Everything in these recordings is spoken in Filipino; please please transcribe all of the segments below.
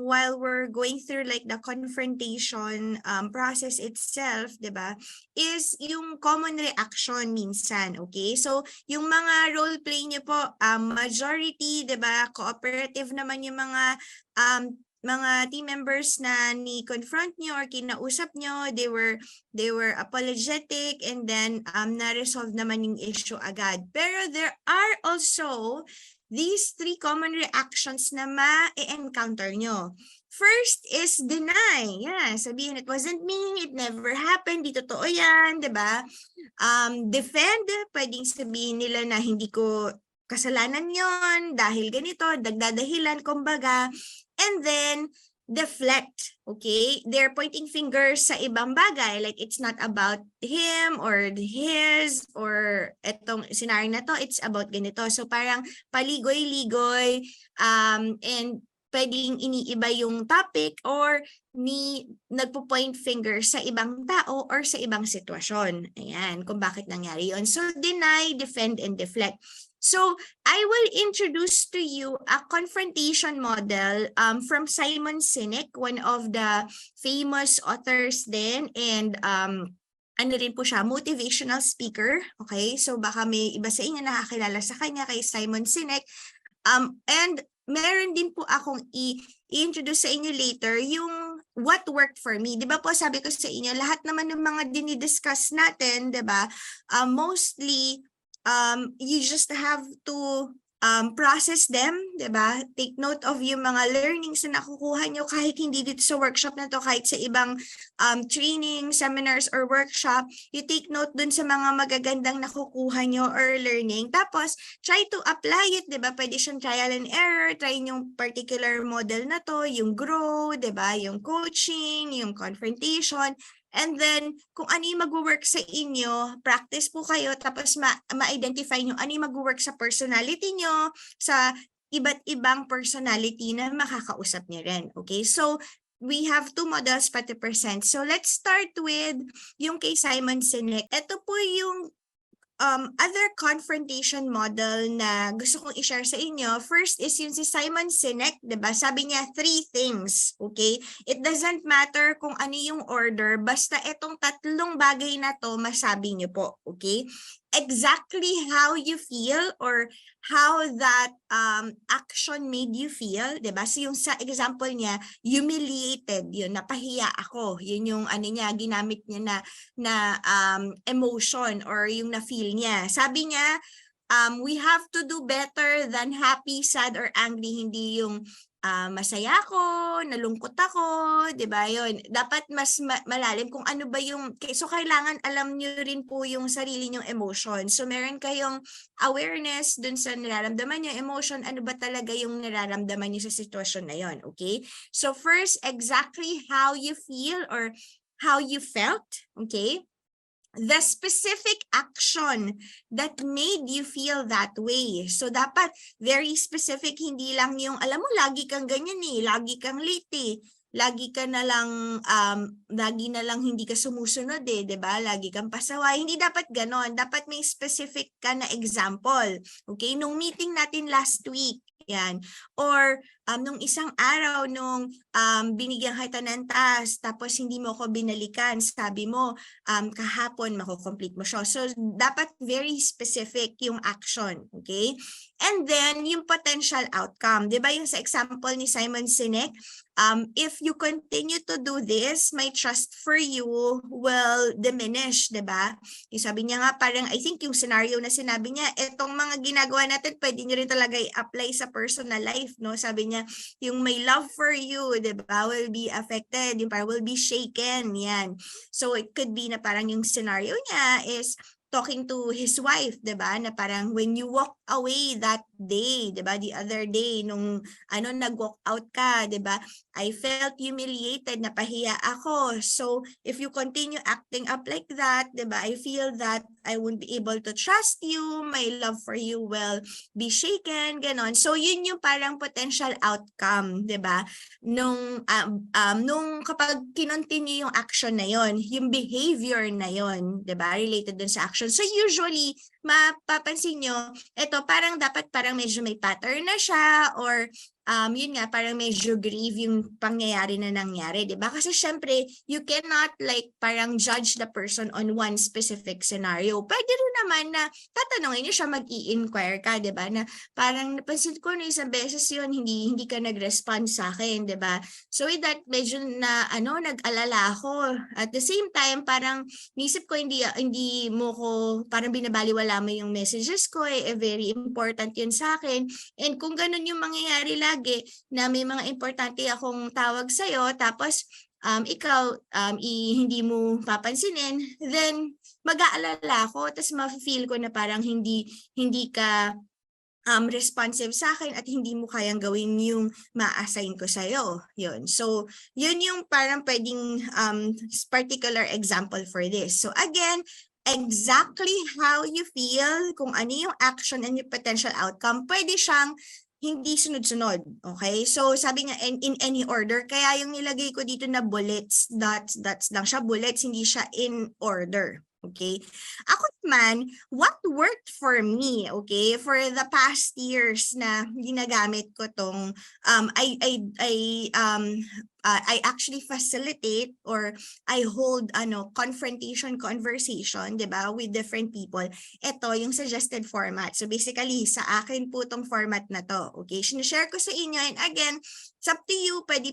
while we're going through like the confrontation process itself, 'di ba? Is yung common reaction minsan, okay? So yung mga role play niyo po, majority, 'di ba? Cooperative naman yung mga team members na ni-confront nyo or kinausap nyo, they were apologetic and then na-resolve naman yung issue agad. Pero there are also these three common reactions na ma-encounter nyo. First is deny. Yeah, sabihin, it wasn't me, it never happened, di totoo yan, di ba? Defend, pwedeng sabihin nila na hindi ko kasalanan yon dahil ganito, dagdadahilan, kumbaga. And then, deflect, okay? They're pointing fingers sa ibang bagay, like it's not about him or his or etong scenario na to, it's about ganito. So parang paligoy-ligoy and pwedeng iniiba yung topic or nagpo-point finger sa ibang tao or sa ibang sitwasyon. Ayan, kung bakit nangyari yun. So deny, defend, and deflect. So I will introduce to you a confrontation model from Simon Sinek, one of the famous authors din, and ano rin po siya, motivational speaker. Okay, so baka may iba sa inyo nakakilala sa kanya, kay Simon Sinek. And meron din po akong i-introduce sa inyo later yung what worked for me. Di ba po sabi ko sa inyo, lahat naman ng mga dinidiscuss natin, di ba, mostly you just have to process them, diba? Take note of yung mga learnings na nakukuha nyo kahit hindi dito sa workshop na to, kahit sa ibang training, seminars, or workshop, you take note dun sa mga magagandang nakukuha nyo or learning. Tapos, try to apply it, diba? Pwede siyang trial and error, try yung particular model na to, yung grow, diba? Yung coaching, yung confrontation. And then, kung ano yung mag-work sa inyo, practice po kayo, tapos ma-identify nyo ano yung mag-work sa personality nyo, sa iba't ibang personality na makakausap nyo rin. Okay? So, we have two models, 40%. So, let's start with yung kay Simon Sinek. Ito po yung other confrontation model na gusto kong i-share sa inyo. First is yung si Simon Sinek, diba? Sabi niya, 3 things, okay? It doesn't matter kung ano yung order, basta itong 3 bagay na to, masabi niyo po, okay? Exactly how you feel or how that action made you feel, diba? So yung sa example niya, humiliated, yun, napahiya ako. Yun yung ano niya, ginamit niya na emotion or yung na-feel niya. Sabi niya, we have to do better than happy, sad, or angry. Hindi yung masaya ako, nalungkot ako, di ba yun? Dapat mas malalim kung ano ba yung, so kailangan alam nyo rin po yung sarili nyong emotion. So meron kayong awareness dun sa nararamdaman nyo, emotion, ano ba talaga yung nararamdaman nyo sa sitwasyon na yun, okay? So first, exactly how you feel or how you felt, okay? The specific action that made you feel that way. So dapat very specific, hindi lang yung alam mo lagi kang ganyan lagi kang late lagi ka na lang lagi na lang hindi ka sumusunod 'di ba? Lagi kang pasaway. Hindi dapat ganon. Dapat may specific ka na example. Okay? Nung meeting natin last week, yan. Or nung isang araw nung binigyan kita ng task tapos hindi mo ako binalikan, sabi mo kahapon mako-complete mo siya. So dapat very specific yung action, okay? And then yung potential outcome, 'di ba yung sa example ni Simon Sinek, if you continue to do this, my trust for you will diminish, 'di ba? Yung sabi niya nga parang I think yung scenario na sinabi niya, etong mga ginagawa natin pwede niyo rin talaga i-apply sa personal life, no? Sabi niya, yung may love for you, 'di ba, will be affected, yung parang will be shaken, yan. So it could be na parang yung scenario niya is talking to his wife, 'di ba? Na parang when you walk away that day, 'di ba? The other day nung nag-walk out ka, 'di ba? I felt humiliated, napahiya ako. So if you continue acting up like that, 'di ba? I feel that I won't be able to trust you, my love for you will be shaken, ganon. So yun yung parang potential outcome, 'di ba? Nung kapag kinontinue yung action na yon, yung behavior na yon, 'di ba? Related dun sa action. So usually mapapansin nyo, ito parang dapat parang medyo may pattern na siya or yun nga, parang medyo grave yung pangyayari na nangyari, di ba? Kasi syempre, you cannot like parang judge the person on one specific scenario. Pwede rin naman na tatanungin niyo siya, mag-i-inquire ka, di ba? Na parang napansin ko na isang beses yun, hindi ka nag-respond sa akin, di ba? So with that, medyo na nag-alala ako. At the same time, parang nisip ko hindi mo ko parang binabaliwala mo yung messages ko, very important yun sa akin. And kung ganun yung mangyayari lagi na may mga importante akong tawag sa'yo, tapos ikaw hindi mo papansinin, then mag-aalala ako, tapos ma-feel ko na parang hindi ka responsive sa akin at hindi mo kayang gawin yung ma-assign ko sa'yo. Yun. So, yun yung parang pwedeng particular example for this. So again, exactly how you feel, kung ano yung action and yung potential outcome, pwede siyang hindi sunod-sunod. Okay? So sabi nga in any order, kaya yung nilagay ko dito na bullets, dots lang siya, bullets, hindi siya in order. Okay? Ako naman, what worked for me, okay, for the past years na ginagamit ko tong I actually facilitate or I hold confrontation conversation, 'di ba, with different people. Ito yung suggested format. So basically, sa akin po tong format na to. Okay, share ko sa inyo, and again, it's up to you. Pwede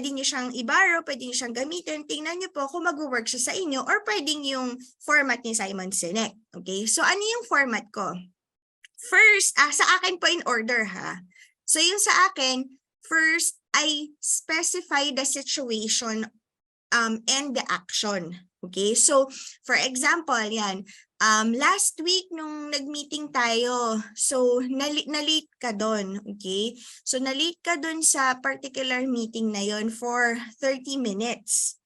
niyo siyang i-borrow, pwede niyo siyang gamitin. Tingnan niyo po kung mag-work siya sa inyo, or pwedeng yung format ni Simon Sinek. Okay, so ano yung format ko? First, sa akin po in order ha. So yung sa akin, first, I specify the situation and the action. Okay, so for example, yan, last week nung nag-meeting tayo, so na-late ka doon, okay? So na-late ka doon sa particular meeting na yon for 30 minutes.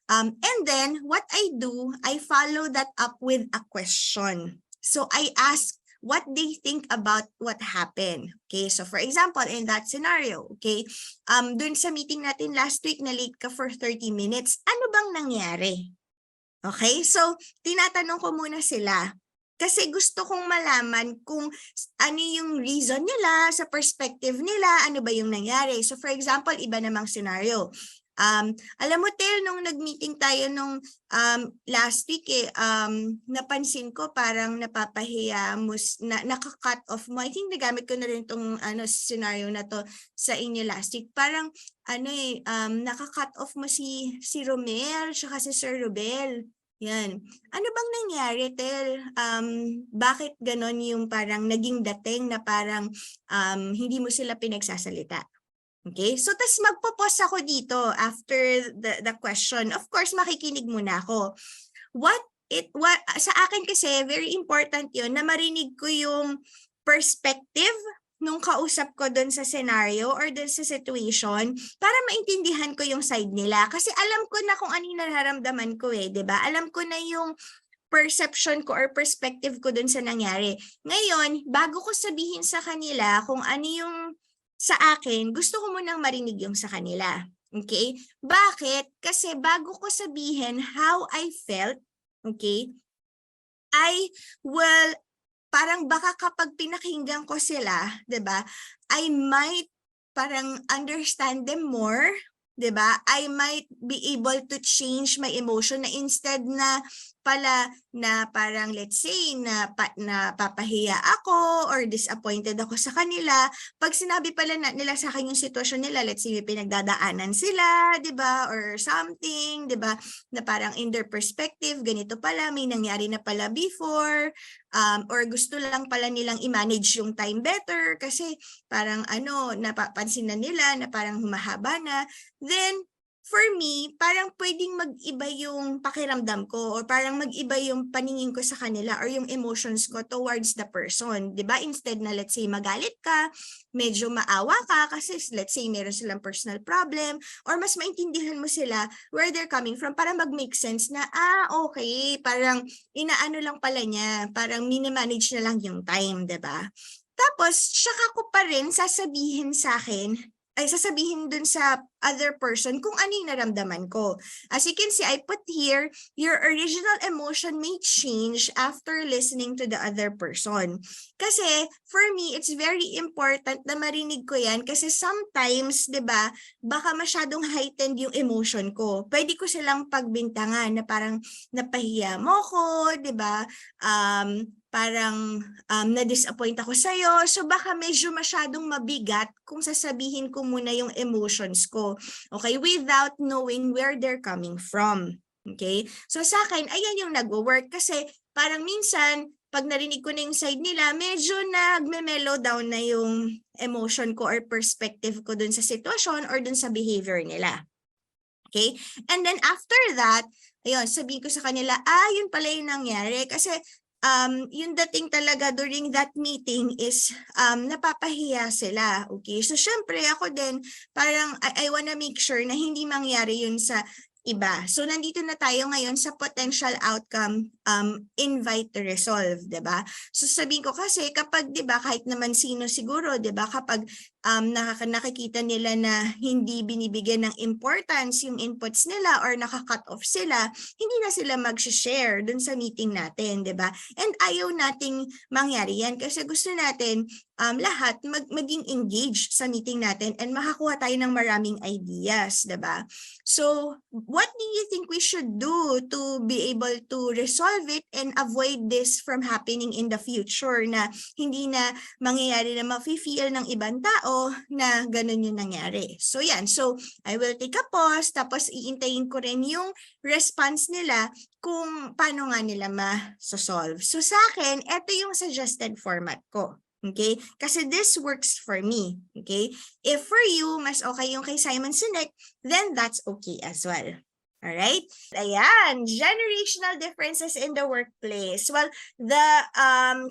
And then what I do, I follow that up with a question. So I ask what they think about what happened. Okay, so for example, in that scenario, okay, dun sa meeting natin last week, na late ka for 30 minutes, ano bang nangyari? Okay, so tinatanong ko muna sila. Kasi gusto kong malaman kung ano yung reason nila, sa perspective nila, ano ba yung nangyari. So for example, iba namang scenario. Alam mo, Tel, nung nag-meeting tayo nung last week, napansin ko parang napapahiya mo, naka-cut off mo. I think nagamit ko na rin itong scenario na to sa inyo last week. Parang naka-cut off mo si Romel, saka si Sir Rubel. Yan. Ano bang nangyari, Tel? Bakit ganon yung parang naging dating na parang hindi mo sila pinagsasalita? Okay, so tas magpo-pause ako dito after the question. Of course, makikinig muna ako. What sa akin kasi very important 'yon na marinig ko yung perspective nung kausap ko doon sa scenario or doon sa situation para maintindihan ko yung side nila. Kasi alam ko na kung ano yung nararamdaman ko 'di ba? Alam ko na yung perception ko or perspective ko doon sa nangyari. Ngayon, bago ko sabihin sa kanila kung ano yung sa akin, gusto ko munang marinig yung sa kanila. Okay? Bakit? Kasi bago ko sabihin how I felt, okay, I will, parang baka kapag pinakinggan ko sila, 'di ba? I might parang understand them more, 'di ba? I might be able to change my emotion na instead na pala na parang let's say na papahiya ako or disappointed ako sa kanila, pag sinabi pala nila sa akin yung sitwasyon nila, let's say may pinagdadaanan sila, 'di ba, or something, 'di ba, na parang in their perspective ganito pala, may nangyari na pala before, or gusto lang pala nilang i-manage yung time better kasi parang napapansin na nila na parang humahaba na, then for me, parang pwedeng mag-iba yung pakiramdam ko or parang mag-iba yung paningin ko sa kanila or yung emotions ko towards the person. 'Di ba? Instead na let's say magalit ka, medyo maawa ka kasi let's say meron silang personal problem or mas maintindihan mo sila where they're coming from para mag-make sense na okay, parang inaano lang pala niya, parang mini-manage na lang yung time, 'di ba? Tapos, saka ko pa rin sasabihin sa akin, ay sasabihin dun sa other person kung ano yung naramdaman ko. As you can see, I put here, your original emotion may change after listening to the other person. Kasi for me, it's very important na marinig ko yan kasi sometimes, di ba, baka masyadong heightened yung emotion ko. Pwede ko silang pagbintangan na parang napahiya mo ko, di ba? Parang na-disappoint ako sa'yo. So baka medyo masyadong mabigat kung sasabihin ko muna yung emotions ko. Okay? Without knowing where they're coming from. Okay? So sa akin, ayan yung nag-work kasi parang minsan, pag narinig ko na yung side nila, medyo nagme-mellow down na yung emotion ko or perspective ko dun sa sitwasyon or dun sa behavior nila. Okay? And then after that, ayun, sabihin ko sa kanila, yun pala yung nangyari. Kasi yung dating talaga during that meeting is napapahiya sila. Okay? So syempre ako din, parang I wanna make sure na hindi mangyari yun sa iba. So nandito na tayo ngayon sa potential outcome invite to resolve, 'di ba? So sabihin ko kasi kapag 'di ba kahit naman sino siguro, 'di ba, kapag nakikita nila na hindi binibigyan ng importance yung inputs nila or naka-cut off sila, hindi na sila mag-share dun sa meeting natin, 'di ba? And ayaw nating mangyari yan kasi gusto natin lahat maging engaged sa meeting natin and makakuha tayo ng maraming ideas, 'di ba? So, what do you think we should do to be able to resolve it and avoid this from happening in the future na hindi na mangyayari na mafe-feel ng ibang tao na ganun yung nangyari. So, yan. So, I will take a pause tapos iintayin ko rin yung response nila kung paano nga nila ma-solve. So, sa akin, ito yung suggested format ko. Okay? Kasi this works for me. Okay? If for you, mas okay yung kay Simon Sinek, then that's okay as well. Alright? Ayan, generational differences in the workplace. Well, the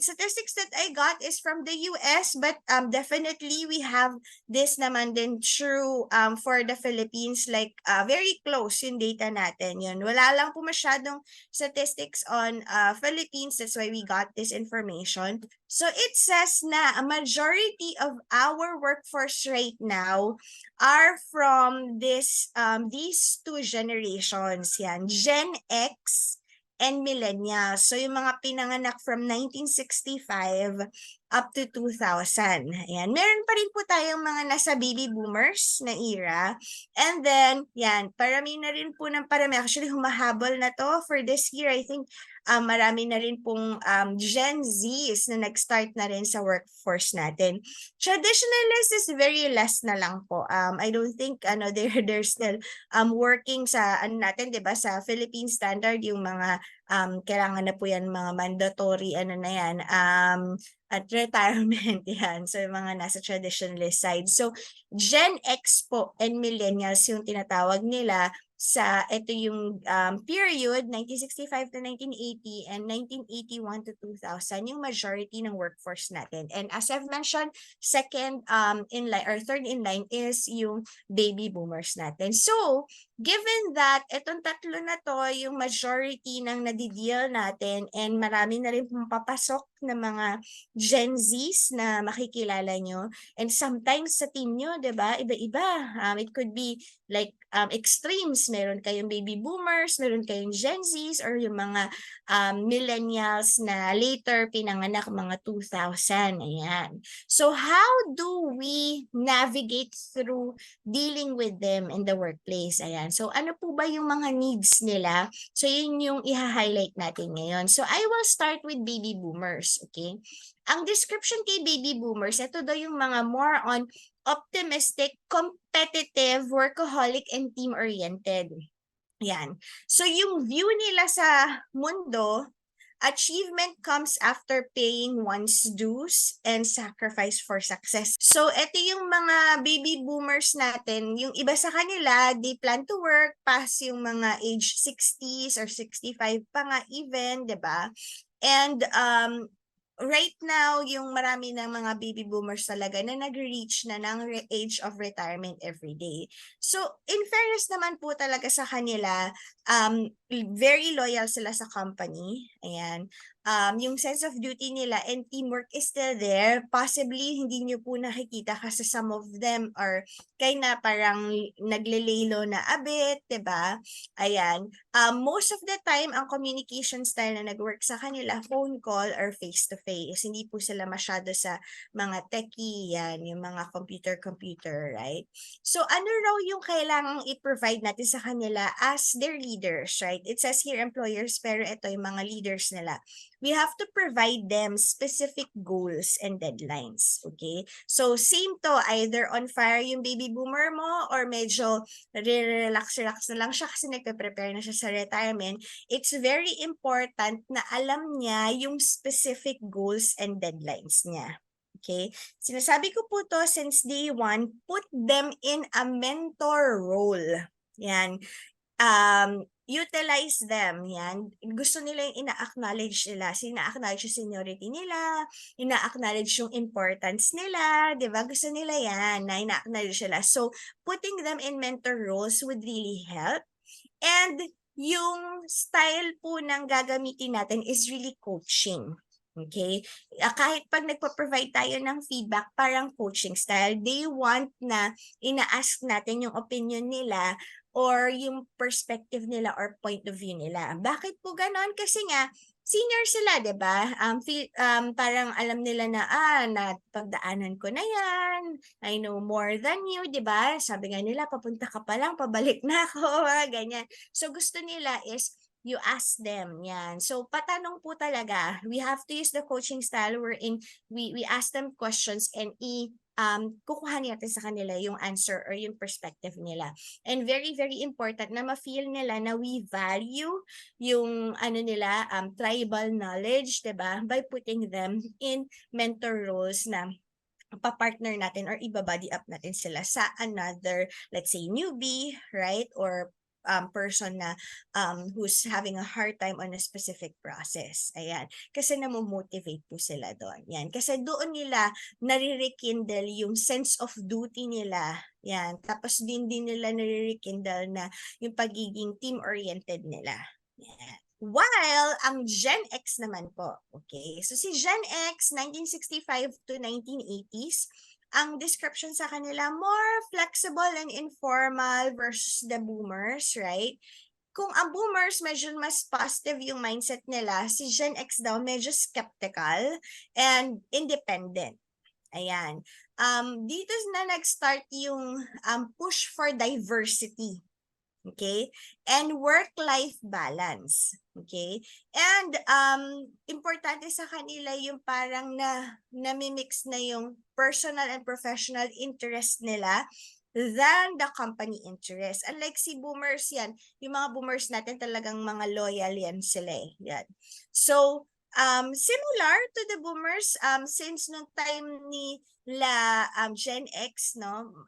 statistics that I got is from the US, but definitely we have this naman din true for the Philippines, like very close yung data natin. Yun. Wala lang po masyadong statistics on Philippines, that's why we got this information. So it says na a majority of our workforce right now are from these two generations, yan, Gen X and Millennials. So yung mga pinanganak from 1965 up to 2000. Ayan. Meron pa rin po tayong mga nasa baby boomers na era. And then, yan, parami na rin po ng parami. Actually, humahabol na to for this year. I think marami na rin pong Gen Zs na nag-start na rin sa workforce natin. Traditionalists is very less na lang po. I don't think they're still working sa natin, 'di ba, sa Philippine standard yung mga kailangan na po yan mga mandatory na yan at retirement yan. So yung mga nasa traditionalist side. So Gen X po and millennials yung tinatawag nila sa ito yung period 1965 to 1980 and 1981 to 2000 yung majority ng workforce natin. And as I've mentioned, second in line or third in line is yung baby boomers natin. So, given that itong tatlo na to yung majority ng nadideal natin and marami na rin papasok na mga Gen Zs na makikilala nyo and sometimes sa team nyo, 'di ba? Iba-iba. It could be like extremes. Meron kayong baby boomers, meron kayong Gen Zs, or yung mga millennials na later pinanganak mga 2000. Ayan. So how do we navigate through dealing with them in the workplace? Ayan. So ano po ba yung mga needs nila? So yun yung i-highlight natin ngayon. So I will start with baby boomers. Okay? Ang description kay baby boomers, ito daw yung mga more on optimistic, competitive, workaholic, and team-oriented. Yan. So yung view nila sa mundo, achievement comes after paying one's dues and sacrifice for success. So ito yung mga baby boomers natin, yung iba sa kanila, they plan to work past yung mga age 60s or 65 pa nga even, 'di ba? And right now, yung marami ng mga baby boomers talaga na nag-reach na ng age of retirement every day. So, in fairness naman po talaga sa kanila, very loyal sila sa company. Ayan. yung sense of duty nila and teamwork is still there. Possibly, hindi nyo po nakikita kasi some of them are kind na parang naglelelo na a bit, diba? Ayan. Most of the time, ang communication style na nag-work sa kanila, phone call or face-to-face. Hindi po sila masyado sa mga techie, yan, yung mga computer, right? So, ano raw yung kailangang i-provide natin sa kanila as their leaders, right? It says here employers, pero ito yung mga leaders nila. We have to provide them specific goals and deadlines, okay? So, same to, either on fire yung baby boomer mo or medyo relax na lang siya kasi nagpe-prepare na siya sa retirement. It's very important na alam niya yung specific goals and deadlines niya. Okay? Sinasabi ko po to since day one, put them in a mentor role. Yan. Utilize them, yan. Gusto nila yung ina-acknowledge nila. Ina-acknowledge yung seniority nila, ina-acknowledge yung importance nila, di ba? Gusto nila yan, na ina-acknowledge nila. So, putting them in mentor roles would really help. And yung style po ng gagamitin natin is really coaching. Okay? Kahit pag nagpo-provide tayo ng feedback, parang coaching style, they want na ina-ask natin yung opinion nila or yung perspective nila or point of view nila. Bakit po ganon? Kasi nga, senior sila, di ba? Parang alam nila na, napagdaanan ko na yan. I know more than you, di ba? Sabi nga nila, papunta ka pa lang, pabalik na ako, ganyan. So gusto nila is, you ask them, yan. So patanong po talaga, we have to use the coaching style wherein we ask them questions and kukuha natin sa kanila yung answer or yung perspective nila. And very, very important na ma-feel nila na we value yung nila, tribal knowledge, diba? By putting them in mentor roles na papartner natin or ibabody up natin sila sa another, let's say, newbie, right? Or person na who's having a hard time on a specific process. Ayan. Kasi namomotivate po sila doon. Yan. Kasi doon nila nare-rekindle yung sense of duty nila. Yan. Tapos din nila nare-rekindle na yung pagiging team-oriented nila. Yan. While ang Gen X naman po, okay? So si Gen X, 1965 to 1980s, ang description sa kanila, more flexible and informal versus the boomers, right? Kung ang boomers, medyo mas positive yung mindset nila, si Gen X daw medyo skeptical and independent. Ayan. Dito na nag-start yung push for diversity. Okay? And work-life balance. Okay? And importante sa kanila yung parang namimix na yung personal and professional interest nila than the company interest. Unlike si boomers yan, yung mga boomers natin talagang mga loyal yan sila eh. Yan. So, similar to the boomers, since nung time ni Gen X, no,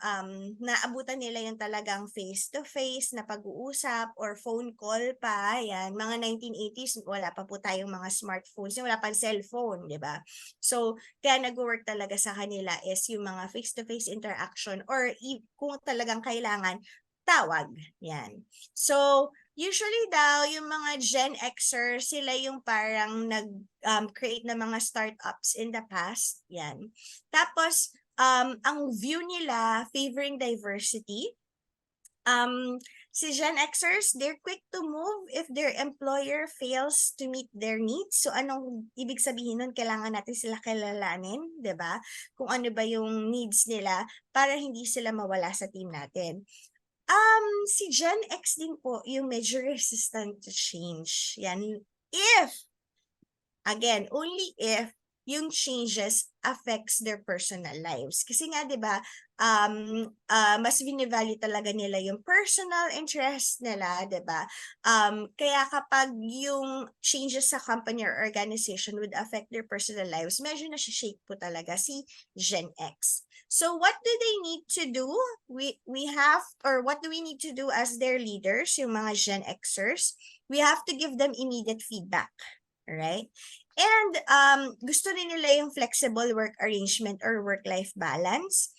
naabutan nila yung talagang face-to-face na pag-uusap or phone call pa, yan, mga 1980s, wala pa po tayong mga smartphones, wala pang cellphone, di ba? So, kaya nag-work talaga sa kanila is yung mga face-to-face interaction or kung talagang kailangan, tawag, yan. So, usually daw, yung mga Gen Xers, sila yung parang nag-create ng mga startups in the past. Yan. Tapos, ang view nila, favoring diversity. Si Gen Xers, they're quick to move if their employer fails to meet their needs. So, anong ibig sabihin nun? Kailangan natin sila kilalanin, di ba? Kung ano ba yung needs nila para hindi sila mawala sa team natin. Si Gen X din po yung medyo resistant to change. Yan. Only if yung changes affects their personal lives. Kasi nga, di ba, mas binivalue talaga nila yung personal interest nila, di ba? Kaya kapag yung changes sa company or organization would affect their personal lives, medyo na-shake po talaga si Gen X. So what do they need to do? What do we need to do as their leaders, yung mga Gen Xers? We have to give them immediate feedback, right? And gusto rin nila yung flexible work arrangement or work-life balance.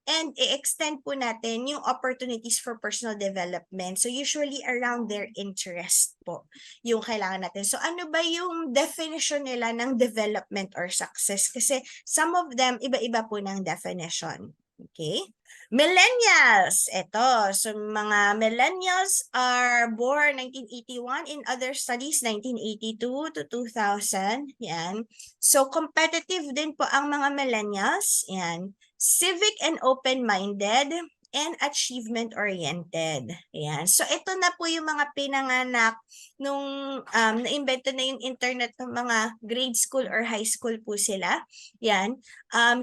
and i-extend po natin yung opportunities for personal development. So usually around their interest po yung kailangan natin. So ano ba yung definition nila ng development or success? Kasi some of them, iba-iba po ng definition. Okay? Millennials. Ito. So mga millennials are born 1981, in other studies 1982 to 2000. Yan. So competitive din po ang mga millennials. Yan. Civic and open-minded and achievement-oriented. Ayan. So ito na po yung mga pinanganak nung na-invento na yung internet ng mga grade school or high school po sila. Yan.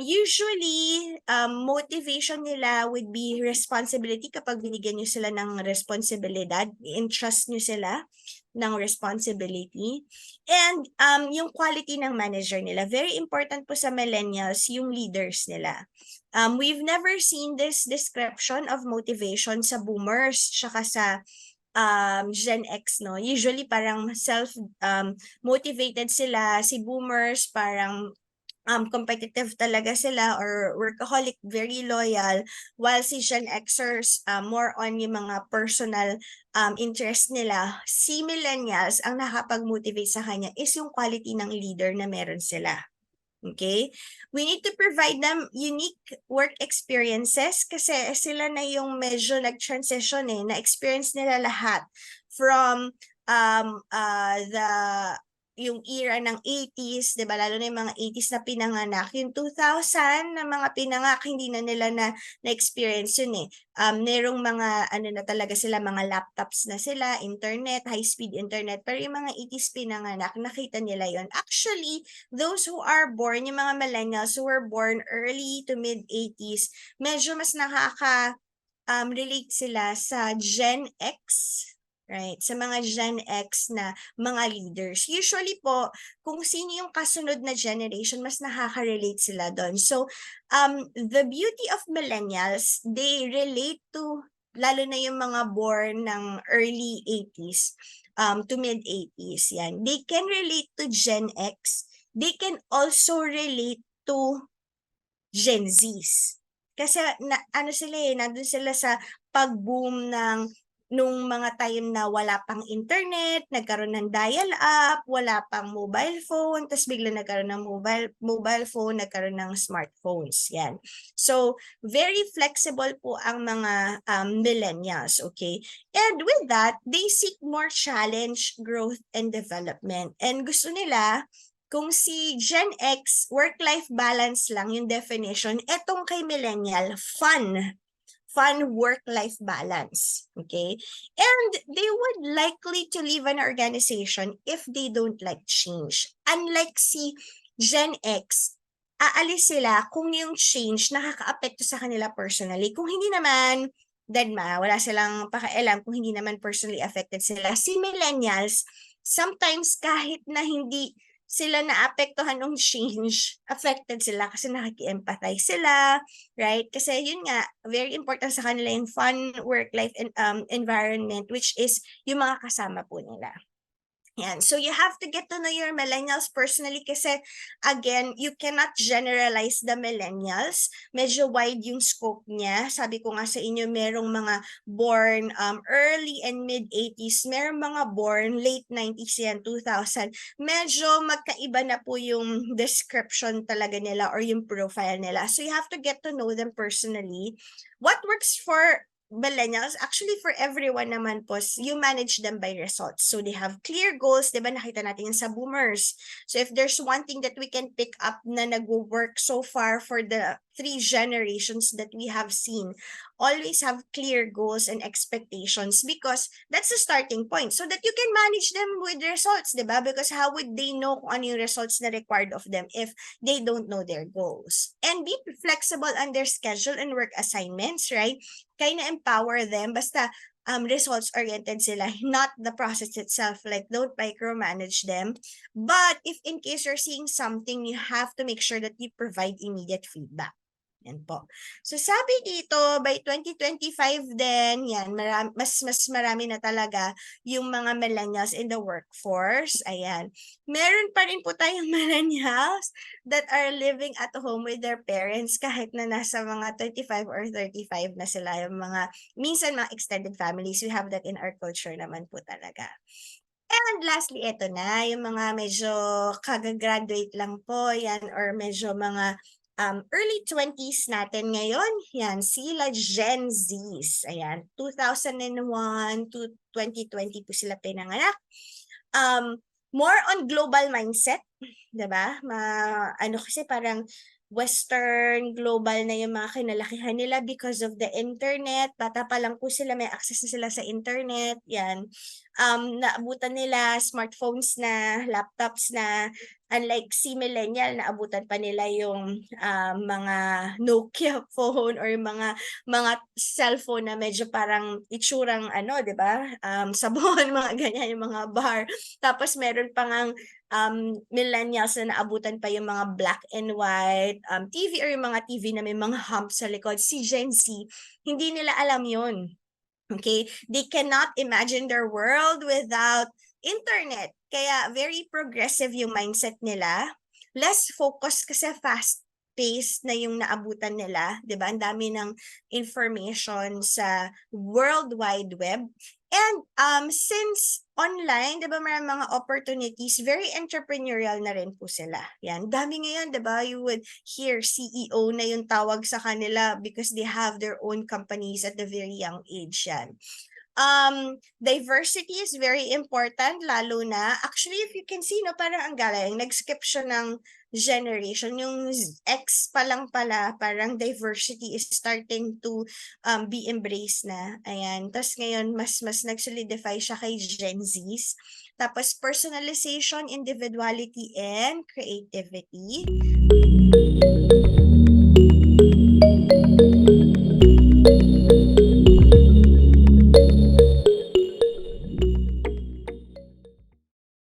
Usually, motivation nila would be responsibility kapag binigyan nyo sila ng responsibilidad, entrust nyo sila ng responsibility. And yung quality ng manager nila. Very important po sa millennials, yung leaders nila. We've never seen this description of motivation sa boomers tsaka sa Gen X, no? Usually parang self-motivated sila. Si boomers parang competitive talaga sila or workaholic, very loyal, while si Gen Xers more on yung mga personal interest nila. Si millennials, ang nakapag-motivate sa kanya is yung quality ng leader na meron sila. Okay? We need to provide them unique work experiences kasi sila na yung medyo nag-transition na-experience nila lahat from yung era ng 80s, 'di ba? Lalo na yung mga 80s na pinanganak. Yung 2000 na mga pinanganak, hindi na nila na-experience yun eh. Merong mga ano na talaga sila, mga laptops na sila, internet, high-speed internet. Pero yung mga 80s pinanganak, nakita nila yon. Actually, those who are born, yung mga millennials who were born early to mid-80s, medyo mas relate sila sa Gen X, right? Sa mga Gen X na mga leaders. Usually po, kung sino yung kasunod na generation, mas nakaka-relate sila doon. So, the beauty of millennials, they relate to, lalo na yung mga born ng early 80s to mid-80s. Yan. They can relate to Gen X. They can also relate to Gen Zs. Kasi ano sila nandun sila sa pag-boom nung mga time na wala pang internet, nagkaroon ng dial-up, wala pang mobile phone, tapos bigla nagkaroon ng mobile phone, nagkaroon ng smartphones. Yan. So, very flexible po ang mga millennials, okay? And with that, they seek more challenge, growth, and development. And gusto nila, kung si Gen X, work-life balance lang yung definition, etong kay millennial, fun work-life balance, okay? And they would likely to leave an organization if they don't like change. Unlike si Gen X, aalis sila kung yung change nakaka-apekto sa kanila personally. Kung hindi naman, then wala silang pakialam kung hindi naman personally affected sila. Si millennials, sometimes kahit na hindi sila naapektuhan ng change, affected sila kasi nakiki-empathize sila, right? Kasi yun nga, very important sa kanila yung fun work-life environment, which is yung mga kasama po nila. Yan. So you have to get to know your millennials personally kasi again, you cannot generalize the millennials. Medyo wide yung scope niya. Sabi ko nga sa inyo, merong mga born early and mid-80s, merong mga born late 90s yan, 2000. Medyo magkaiba na po yung description talaga nila or yung profile nila. So you have to get to know them personally. What works for millennials, actually for everyone naman po, you manage them by results. So they have clear goals, di ba nakita natin sa boomers. So if there's one thing that we can pick up na nag-work so far for the 3 generations that we have seen, always have clear goals and expectations because that's the starting point so that you can manage them with results, di ba? Because how would they know kung ano yung results na required of them if they don't know their goals? And be flexible on their schedule and work assignments, right? Kaya na-empower them, basta results-oriented sila, not the process itself. Like, don't micromanage them. But if in case you're seeing something, you have to make sure that you provide immediate feedback. Yan po. So sabi dito, by 2025 din, yan, mas marami na talaga yung mga millennials in the workforce. Ayan. Meron pa rin po tayong millennials that are living at home with their parents kahit na nasa mga 25 or 35 na sila. Yung mga, minsan mga extended families, we have that in our culture naman po talaga. And lastly, ito na, yung mga medyo kagagraduate lang po, yan, or medyo mga early 20s natin ngayon. Yan, sila Gen Zs. Ayan, 2001 to 2020 po sila pinanganak. More on global mindset, 'di ba? Ano kasi parang Western, global na yung mga kinalakihan nila because of the internet. Bata pa lang po sila, may access na sila sa internet. Yan. Naabutan nila smartphones na, laptops na, unlike si millennial, naabutan pa nila yung mga Nokia phone or mga cellphone na medyo parang itsurang ano, 'di ba? Sabon, mga ganyan, yung mga bar. Tapos meron pa ngang millennials na naabutan pa yung mga black and white TV or yung mga TV na may mga humps sa likod. Si Gen Z, hindi nila alam yun. Okay? They cannot imagine their world without internet. Kaya very progressive yung mindset nila. Less focus kasi fast pace na yung naabutan nila, 'di ba? Ang dami ng information sa World Wide Web. And since online, 'di ba, may mga opportunities, very entrepreneurial na rin po sila. Yan, dami ngayon, 'di ba? You would hear CEO na yung tawag sa kanila because they have their own companies at the very young age yan. Diversity is very important, lalo na, actually, if you can see, no, parang ang galing, nag-skip siya ng generation, yung X pa lang pala, parang diversity is starting to be embraced na. Ayan. Tapos ngayon, mas nag-solidify siya kay Gen Zs. Tapos personalization, individuality, and creativity.